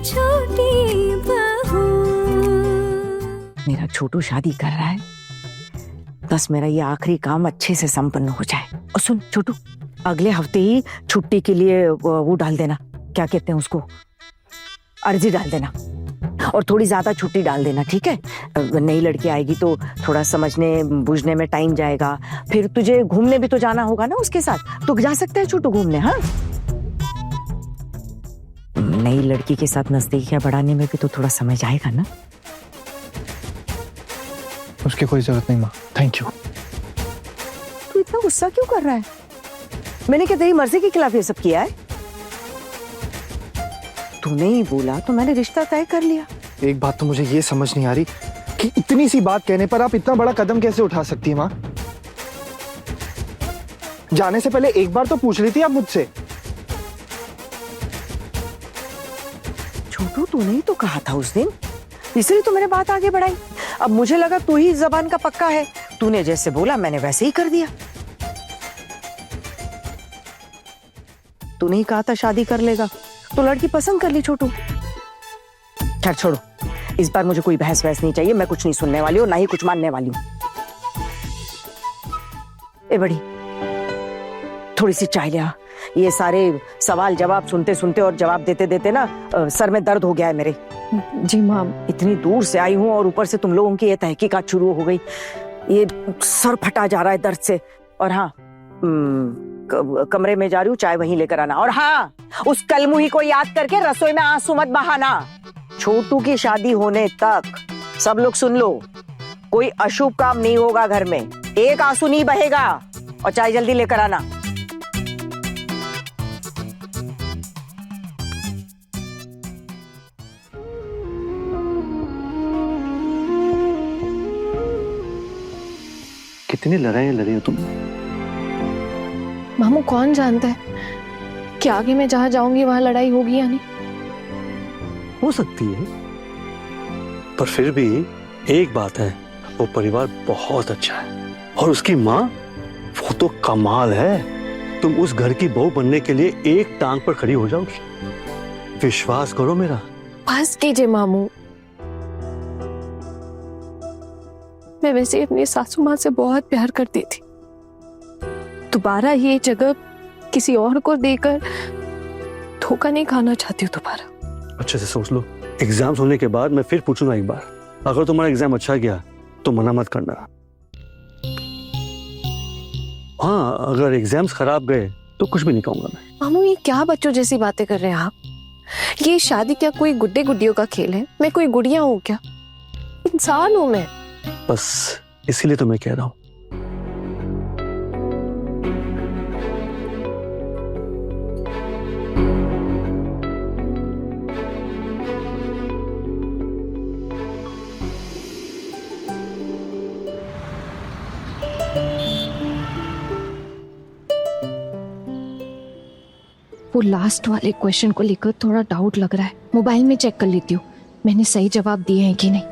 छोटी बहू। मेरा छोटू शादी कर रहा है, बस मेरा ये आखिरी काम अच्छे से संपन्न हो जाए। और सुन छोटू, अगले हफ्ते ही छुट्टी के लिए वो डाल देना, क्या कहते हैं उसको, अर्जी डाल देना, और थोड़ी ज्यादा छुट्टी डाल देना, ठीक है? नई लड़की आएगी तो थोड़ा समझने बूझने में टाइम जाएगा, फिर तुझे घूमने भी तो जाना होगा ना उसके साथ। तो जा सकता है छोटू घूमने, हाँ? नई लड़की के साथ नजदीकियां बढ़ाने में भी तो थोड़ा समय जाएगा ना। उसकी कोई जरूरत नहीं माँ, थैंक यू। तू इतना गुस्सा क्यों कर रहा है? मैंने क्या तेरी मर्जी के खिलाफ ये सब किया है? तूने ही बोला तो मैंने रिश्ता तय कर लिया। एक बात तो मुझे ये समझ नहीं आ रही कि इतनी सी बात कहने पर आप इतना बड़ा कदम कैसे उठा सकती है माँ? जाने से पहले एक बार तो पूछ रही थी आप मुझसे। छोटू, तूने ही तो कहा था उस दिन, इसलिए तो मैंने बात आगे बढ़ाई। अब मुझे लगा तू ही जबान का पक्का है, तूने जैसे बोला मैंने वैसे ही कर दिया। तूने ही कहा था शादी कर लेगा, तो लड़की पसंद कर ली छोटू। खैर छोड़ो, इस बार मुझे कोई बहस वहस नहीं चाहिए, मैं कुछ नहीं सुनने वाली हूँ, ना ही कुछ मानने वाली हूँ। ए बड़ी, थोड़ी सी चाय ले आ। ये सारे सवाल जवाब सुनते सुनते और जवाब देते देते ना सर में दर्द हो गया है मेरे। जी मैम। इतनी दूर से आई हूँ और ऊपर से तुम लोगों की ये तहकीकात शुरू हो गई, ये सर फटा जा रहा है दर्द से। और हाँ, कमरे में जा रही हूँ, चाय वहीं लेकर आना। और हाँ, उस कलमुही को याद करके रसोई में आंसू मत बहाना। छोटू की शादी होने तक सब लोग सुन लो, कोई अशुभ काम नहीं होगा घर में, एक आंसू नहीं बहेगा। और चाय जल्दी लेकर आना। कितनी लड़ाइयां लड़ी हो तुम? मामू कौन जानता है कि आगे मैं जहां जाऊंगी वहां लड़ाई होगी या नहीं। हो सकती है, पर फिर भी एक बात है, वो परिवार बहुत अच्छा है और उसकी माँ वो तो कमाल है। तुम उस घर की बहू बनने के लिए एक टांग पर खड़ी हो जाओगी, विश्वास करो मेरा। बस कीजिए मामू, मैं वैसे अपनी सासू माँ से बहुत प्यार करती थी, दोबारा ये जगह किसी और को देकर धोखा नहीं खाना चाहती हूँ दोबारा। अच्छे से सोच लो, एग्जाम्स होने के बाद मैं फिर पूछूंगा एक बार, अगर तुम्हारा एग्जाम अच्छा गया तो मना मत करना। हाँ, अगर एग्जाम्स खराब गए तो कुछ भी नहीं कहूंगा मैं। मामू ये क्या बच्चों जैसी बातें कर रहे हैं आप? ये शादी क्या कोई गुड्डे गुड्डियों का खेल है? मैं कोई गुड़िया हूँ क्या? इंसान हूँ मैं। बस इसीलिए तो मैं कह रहा हूं। वो लास्ट वाले क्वेश्चन को लेकर थोड़ा डाउट लग रहा है, मोबाइल में चेक कर लेती हूँ मैंने सही जवाब दिए हैं कि नहीं।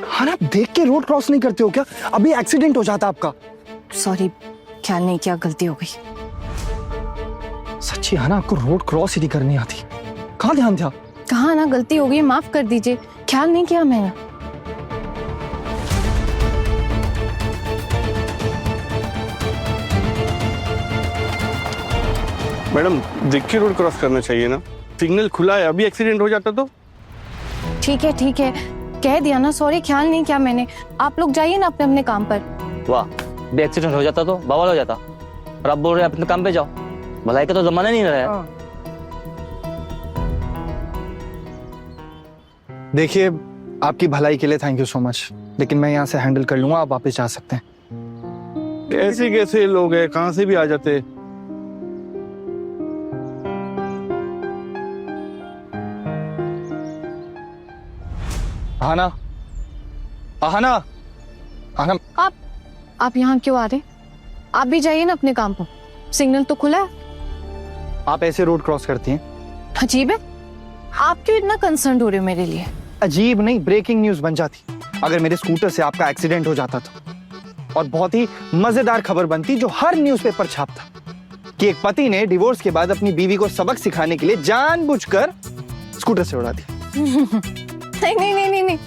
हाँ, आप देख के रोड क्रॉस नहीं करते हो क्या? अभी एक्सीडेंट हो जाता आपका। सॉरी, ख्याल नहीं किया, गलती हो गई। सच्ची है ना, आपको रोड क्रॉस ही नहीं करनी आती। कहाँ ध्यान था? कहा ना गलती हो गई, माफ कर दीजिए, ख्याल नहीं किया मैंने। मैडम देख के रोड क्रॉस करना चाहिए ना, सिग्नल खुला है, अभी एक्सीडेंट हो जाता तो। ठीक है, कह दिया ना, सॉरी ख्याल नहीं किया मैंने। आप लोग जाइए ना अपने अपने काम पर। वाह, भी एक्सीडेंट हो जाता तो बवाल हो जाता, और आप बोल रहे हैं अपने काम पे जाओ। भलाई का तो जमाना नहीं रहा है। देखिए, आपकी भलाई के लिए थैंक यू सो मच, लेकिन मैं यहाँ से हैंडल कर लूंगा, आप वापस जा सकते हैं। ऐसे कैसे लोग हैं, कहाँ से भी आ जाते। आहाना, आहाना, आहाना, आप यहाँ क्यों आ रहे? आप भी जाइए ना अपने काम पर, सिग्नल तो खुला है। आप ऐसे रोड क्रॉस करती हैं? अजीब है, आप क्यों इतना कंसर्न हो रहे हो मेरे लिए? अजीब नहीं, ब्रेकिंग न्यूज बन जाती अगर मेरे स्कूटर से आपका एक्सीडेंट हो जाता तो, और बहुत ही मजेदार खबर बनती जो हर न्यूज़पेपर छापता कि एक पति ने डिवोर्स के बाद अपनी बीवी को सबक सिखाने के लिए जानबूझकर स्कूटर से उड़ा दी। नहीं नहीं नहीं नहीं नहीं,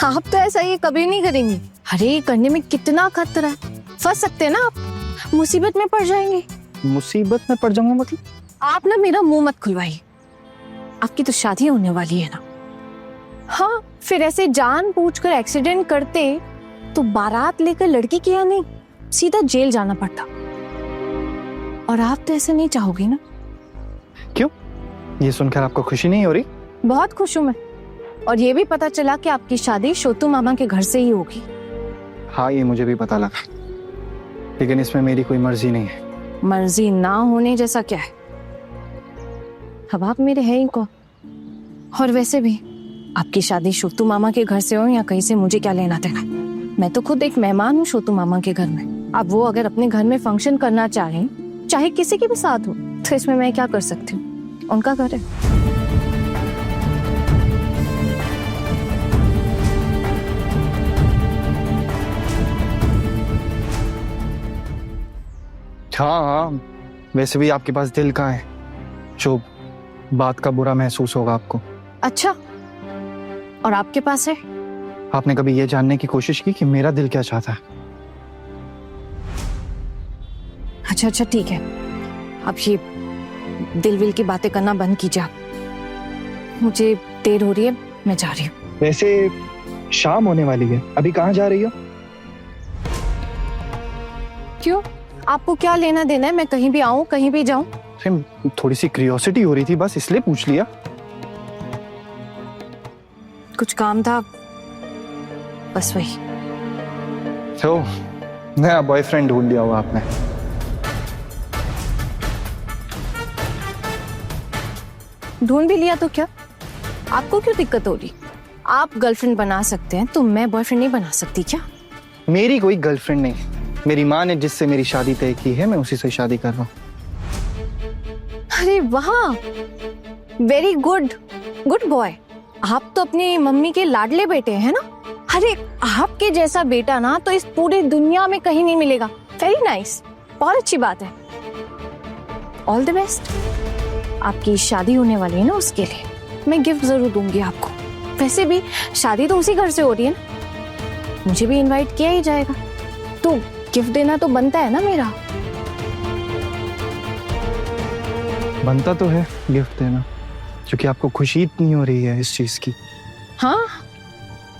आप तो ऐसा ये कभी नहीं करेंगी। अरे ये करने में कितना खतरा है, फंस सकते हैं ना आप, मुसीबत में पड़ जाएंगे। मुसीबत में पड़ जाऊंगा मतलब? आप ना मेरा मुंह मत खुलवाइए, आपकी तो शादी होने वाली है ना। हाँ, फिर ऐसे जानबूझकर एक्सीडेंट करते तो बारात लेकर लड़की के यहाँ नहीं, सीधा जेल जाना पड़ता। और आप तो ऐसे नहीं चाहोगे ना? क्यों? ये सुनकर आपको खुशी नहीं हो रही? बहुत खुश हूं मैं, और ये भी पता चला कि आपकी शादी छोटू मामा के घर से ही होगी। हाँ, ये मुझे भी पता लगा, लेकिन इसमें मेरी कोई मर्जी नहीं है। मर्जी ना होने जैसा क्या है? अब आप मेरे हैं ही को, और वैसे भी आपकी शादी छोटू मामा के घर से हो या कहीं से, मुझे क्या लेना देना। मैं तो खुद एक मेहमान हूँ छोटू मामा के घर में। अब वो अगर अपने घर में फंक्शन करना चाहें, चाहे किसी के भी साथ हो, तो इसमें मैं क्या कर सकती हूँ? उनका घर है। हाँ हाँ, वैसे भी आपके पास दिल कहाँ है जो बात का बुरा महसूस होगा आपको? अच्छा, और आपके पास है? आपने कभी ये जानने की कोशिश की कि मेरा दिल क्या चाहता है? अच्छा अच्छा ठीक है, अब ये दिल विल की बातें करना बंद कीजिए आप। मुझे देर हो रही है, मैं जा रही हूँ। वैसे शाम होने वाली है, अभी कहाँ जा रही हो? क्यों, आपको क्या लेना देना है मैं कहीं भी आऊं कहीं भी जाऊं? थोड़ी सी क्यूरियोसिटी हो रही थी, बस इसलिए पूछ लिया। कुछ काम था, बस वही। तो नया बॉयफ्रेंड ढूंढ लिया हुआ आपने? ढूंढ भी लिया तो क्या, आपको क्यों दिक्कत हो रही? आप गर्लफ्रेंड बना सकते हैं तो मैं बॉयफ्रेंड नहीं बना सकती क्या? मेरी कोई गर्लफ्रेंड नहीं, मेरी माँ ने जिससे मेरी शादी तय की है, मैं उसी से शादी कर रहा हूँ। अरे वाह, वेरी गुड, गुड बॉय। आप तो अपनी मम्मी के लाडले बेटे हैं ना। अरे आपके जैसा बेटा ना तो इस पूरी दुनिया में कहीं नहीं मिलेगा। वेरी नाइस, बहुत अच्छी बात है। All the best. आपकी शादी होने वाली है ना, उसके लिए मैं गिफ्ट जरूर दूंगी आपको। वैसे भी शादी तो उसी घर से हो रही है ना, मुझे भी इनवाइट किया ही जाएगा, तो गिफ्ट देना तो बनता है ना मेरा। बनता तो है गिफ्ट देना, क्योंकि आपको खुशी इतनी हो रही है इस चीज की। हाँ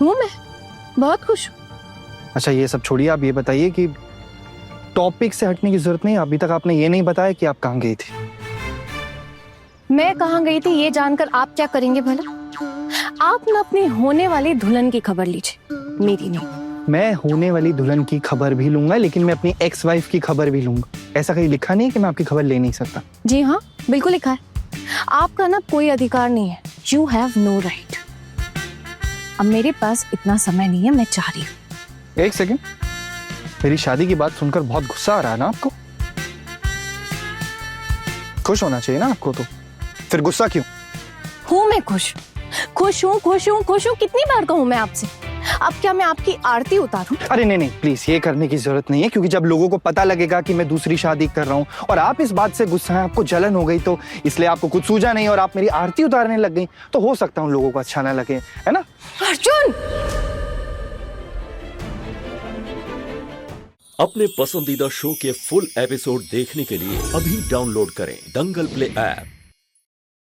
हूँ, मैं बहुत खुश हूँ। अच्छा ये सब छोड़िए, आप ये बताइए कि टॉपिक से हटने की जरूरत नहीं, अभी तक आपने ये नहीं बताया कि आप कहाँ गई थी। मैं कहाँ गई थी ये जानकर आप क्या करेंगे भला? आप ना अपनी होने वाली दुल्हन की खबर लीजिए, मेरी नहीं। मैं होने वाली दुल्हन की खबर भी लूंगा, लेकिन मैं अपनी एक्स वाइफ की खबर भी लूंगा। ऐसा कहीं लिखा नहीं है कि मैं आपकी खबर ले नहीं सकता? जी हाँ, बिल्कुल लिखा है। आपका ना कोई अधिकार नहीं है, यू हैव नो राइट। अब मेरे पास इतना समय नहीं है, मैं चाह रही हूँ। एक सेकंड, मेरी शादी की बात सुनकर बहुत गुस्सा आ रहा है ना आपको? खुश होना चाहिए ना आपको, तो फिर गुस्सा क्यों? हूँ मैं खुश, खुश हूँ खुश हूँ खुश हूँ। कितनी बार कहूँ मैं आपसे? अब क्या मैं आपकी आरती उतारूं? अरे नहीं नहीं, प्लीज ये करने की जरूरत नहीं है, क्योंकि जब लोगों को पता लगेगा कि मैं दूसरी शादी कर रहा हूँ और आप इस बात से गुस्सा हैं, आपको जलन हो गई, तो इसलिए आपको कुछ सूझा नहीं और आप मेरी आरती उतारने लग गई, तो हो सकता है उन लोगों को अच्छा ना लगे, है ना? अर्जुन! अपने पसंदीदा शो के फुल एपिसोड देखने के लिए अभी डाउनलोड करें दंगल प्ले ऐप।